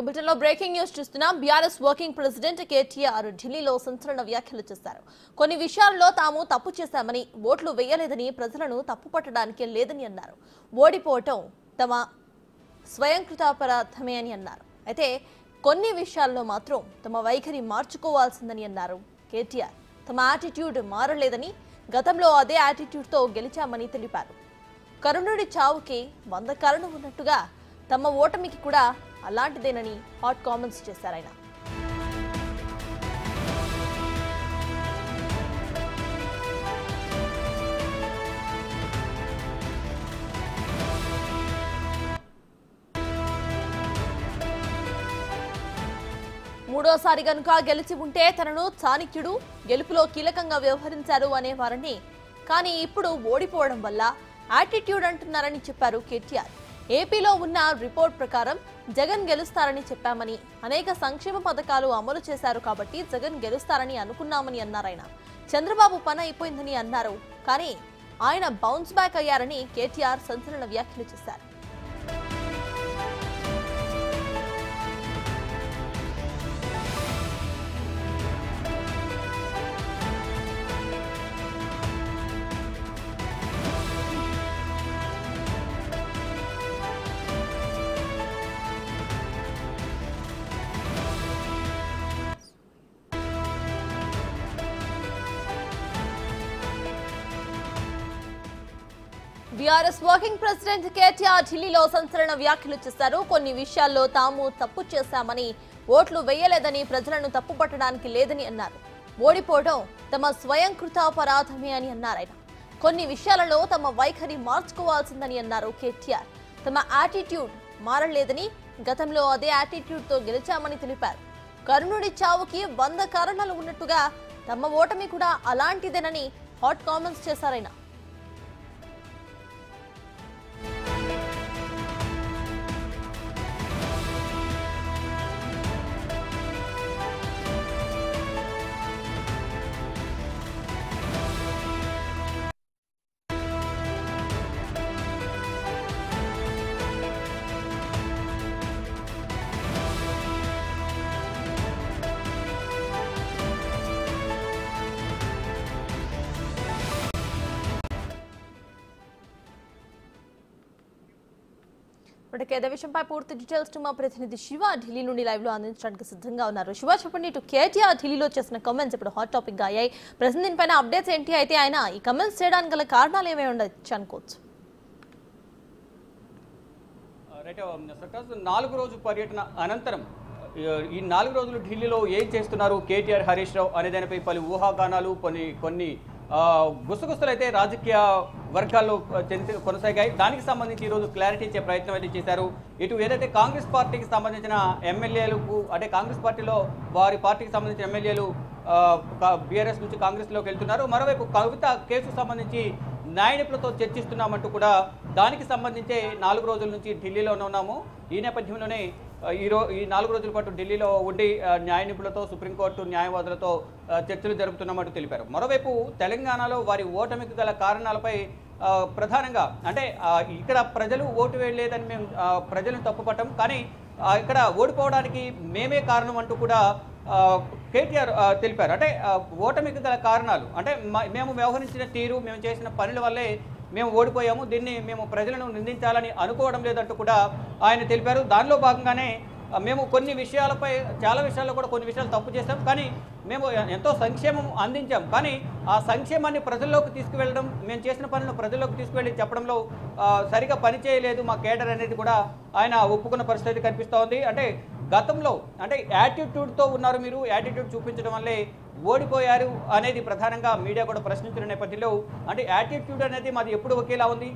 బులెటిన్లో breaking news చూస్తున్నాం. BRS working president KTR ఢిల్లీలో సంచలన వ్యాఖ్యలు చేశారు. కొన్ని విషయాల్లో తాము తప్పు చేశామని, ఓట్లు వేయలేదని ప్రజలను తప్పుపట్టడానికి లేదని అన్నారు. ఓడిపోవటం తమ స్వయంకృతాపరాధమే అని అన్నారు. అయితే కొన్ని విషయాల్లో మాత్రం తమ వైఖరి మార్చుకోవాల్సిందని అన్నారు కేటీఆర్. తమ యాటిట్యూడ్ మారలేదని, గతంలో అదే యాటిట్యూడ్తో గెలిచామని తెలిపారు. కరుణుడి చావుకి 100 కారణం ఉన్నట్టుగా తమ ఓటమికి కూడా అలాంటిదేనని హాట్ కామెంట్స్ చేశారు ఆయన. మూడోసారి గనుక గెలిచి ఉంటే తనను చాణక్యుడు గెలుపులో కీలకంగా వ్యవహరించారు అనేవారని, కానీ ఇప్పుడు ఓడిపోవడం వల్ల యాటిట్యూడ్ అంటున్నారని చెప్పారు కేటీఆర్. ఏపీలో ఉన్న రిపోర్ట్ ప్రకారం జగన్ గెలుస్తారని చెప్పామని, అనేక సంక్షేమ పథకాలు అమలు చేశారు కాబట్టి జగన్ గెలుస్తారని అనుకున్నామని అన్నారు ఆయన. చంద్రబాబు పని అయిపోయిందని అన్నారు, కానీ ఆయన బౌన్స్ బ్యాక్ అయ్యారని కేటీఆర్ సంచలన వ్యాఖ్యలు చేశారు. బీఆర్ఎస్ వర్కింగ్ ప్రెసిడెంట్ కేటీఆర్ ఢిల్లీలో సంచలన వ్యాఖ్యలు చేశారు. కొన్ని విషయాల్లో తాము తప్పు చేశామని, ఓట్లు వేయలేదని ప్రజలను తప్పుపట్టడానికి లేదని అన్నారు. ఓడిపోవడం తమ స్వయంకృతాపరాధమే అని అన్నారు ఆయన. కొన్ని విషయాలలో తమ వైఖరి మార్చుకోవాల్సిందని అన్నారు కేటీఆర్. తమ యాటిట్యూడ్ మారలేదని, గతంలో అదే యాటిట్యూడ్తో గెలిచామని తెలిపారు. కరుణుడి చావుకి 100 కారణాలు ఉన్నట్టుగా తమ ఓటమి కూడా అలాంటిదేనని హాట్ కామెంట్స్ చేశారాయన. ఇదే విషయంపై పూర్తి డీటెయిల్స్ మా ప్రతినిధి శివ ఢిల్లీ నుండి లైవ్ లో అందించడానికి సిద్ధంగా ఉన్నారు. శివ, చెప్పండి, ఇటు కేటీఆర్ ఢిల్లీలో చేసిన కమెంట్స్ ఇప్పుడు హాట్ టాపిక్ గా అయ్యాయి. ప్రస్తుతం దీనిపైన అప్డేట్స్ ఏంటి? అయితే ఆయన ఈ కమెంట్స్ చేయడానికి గల కారణాలు ఏమై ఉండొచ్చు అనుకోవచ్చు? రైట్, 4 రోజు పర్యటన అనంతరం ఈ 4 రోజులు ఢిల్లీలో ఏం చేస్తున్నారు కేటీఆర్, హరీష్ రావు అనే దానిపై పలు ఊహాగానాలు, కొన్ని గుసగుసలు అయితే రాజకీయ వర్గాల్లో కొనసాగాయి. దానికి సంబంధించి ఈరోజు క్లారిటీ ఇచ్చే ప్రయత్నం అయితే చేశారు. ఇటు ఏదైతే కాంగ్రెస్ పార్టీకి సంబంధించిన ఎమ్మెల్యేలకు, అంటే కాంగ్రెస్ పార్టీలో వారి పార్టీకి సంబంధించిన ఎమ్మెల్యేలు బీఆర్ఎస్ నుంచి కాంగ్రెస్లోకి వెళ్తున్నారు. మరోవైపు కవిత కేసుకు సంబంధించి న్యాయ నిపుణులతో చర్చిస్తున్నామంటూ కూడా దానికి సంబంధించే 4 రోజుల నుంచి ఢిల్లీలోనే ఉన్నాము. ఈ నేపథ్యంలోనే ఈ 4 రోజుల పాటు ఢిల్లీలో ఉండి న్యాయ నిపుణులతో, సుప్రీంకోర్టు న్యాయవాదులతో చర్చలు జరుపుతున్నామంటూ తెలిపారు. మరోవైపు తెలంగాణలో వారి ఓటమికి గల కారణాలపై ప్రధానంగా, అంటే ఇక్కడ ప్రజలు ఓటు వేయలేదని మేము ప్రజలను తప్పుపట్టం, కానీ ఇక్కడ ఓడిపోవడానికి మేమే కారణం అంటూ కూడా కేటీఆర్ తెలిపారు. అంటే ఓటమికి గల కారణాలు, అంటే మేము వ్యవహరించిన తీరు, మేము చేసిన పనుల వల్లే మేము ఓడిపోయాము, దీన్ని మేము ప్రజలను నిందించాలని అనుకోవడం లేదంటూ కూడా ఆయన తెలిపారు. దానిలో భాగంగానే మేము కొన్ని విషయాలపై, చాలా విషయాల్లో కూడా కొన్ని విషయాలు తప్పు చేశాం, కానీ మేము ఎంతో సంక్షేమం అందించాం, కానీ ఆ సంక్షేమాన్ని ప్రజల్లోకి తీసుకువెళ్ళడం, మేము చేసిన పనులను ప్రజల్లోకి తీసుకువెళ్ళి చెప్పడంలో సరిగా పని చేయలేదు మా కేడర్ అనేది కూడా ఆయన ఒప్పుకున్న పరిస్థితి కనిపిస్తూ ఉంది. అంటే గతంలో, అంటే యాటిట్యూడ్తో ఉన్నారు మీరు, యాటిట్యూడ్ చూపించడం వల్లే ఓడిపోయారు అనేది ప్రధానంగా మీడియా కూడా ప్రశ్నించిన నేపథ్యంలో, అంటే యాటిట్యూడ్ అనేది మాది ఎప్పుడు ఒకేలా ఉంది,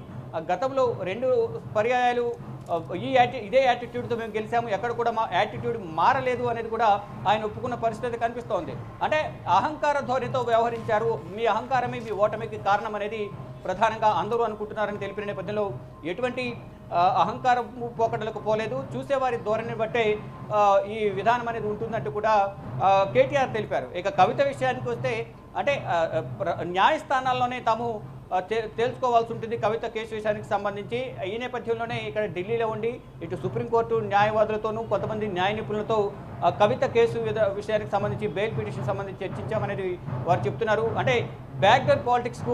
గతంలో 2 పర్యాయాలు ఇదే యాటిట్యూడ్తో మేము గెలిచాము, ఎక్కడ కూడా మా యాటిట్యూడ్ మారలేదు అనేది కూడా ఆయన ఒప్పుకున్న పరిస్థితి కనిపిస్తోంది. అంటే అహంకార ధోరణితో వ్యవహరించారు, మీ అహంకారమే మీ ఓటమికి కారణం అనేది ప్రధానంగా అందరూ అనుకుంటున్నారని తెలిపిన నేపథ్యంలో ఎటువంటి అహంకారం పోకడలకు పోలేదు, చూసేవారి ధోరణిని బట్టే ఈ విధానం అనేది ఉంటుందంటూ కూడా కేటీఆర్ తెలిపారు. ఇక కవిత విషయానికి వస్తే, అంటే న్యాయస్థానాల్లోనే తాము తేల్చుకోవాల్సి ఉంటుంది కవిత కేసు విషయానికి సంబంధించి. ఈ నేపథ్యంలోనే ఇక్కడ ఢిల్లీలో ఉండి ఇటు సుప్రీంకోర్టు న్యాయవాదులతోనూ కొంతమంది న్యాయ నిపుణులతో కవిత కేసు విషయానికి సంబంధించి బెయిల్ పిటిషన్ సంబంధించి చర్చించామనేది వారు చెప్తున్నారు. అంటే బ్యాక్డోర్ పాలిటిక్స్కు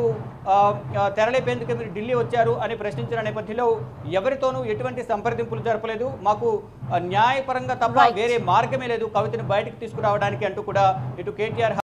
తెరలేపేందుకు మీరు ఢిల్లీ వచ్చారు అని ప్రశ్నించిన నేపథ్యంలో ఎవరితోనూ ఎటువంటి సంప్రదింపులు జరపలేదు, మాకు న్యాయపరంగా తప్ప వేరే మార్గమే లేదు కవితను బయటకు తీసుకురావడానికి అంటూ కూడా ఇటు కేటీఆర్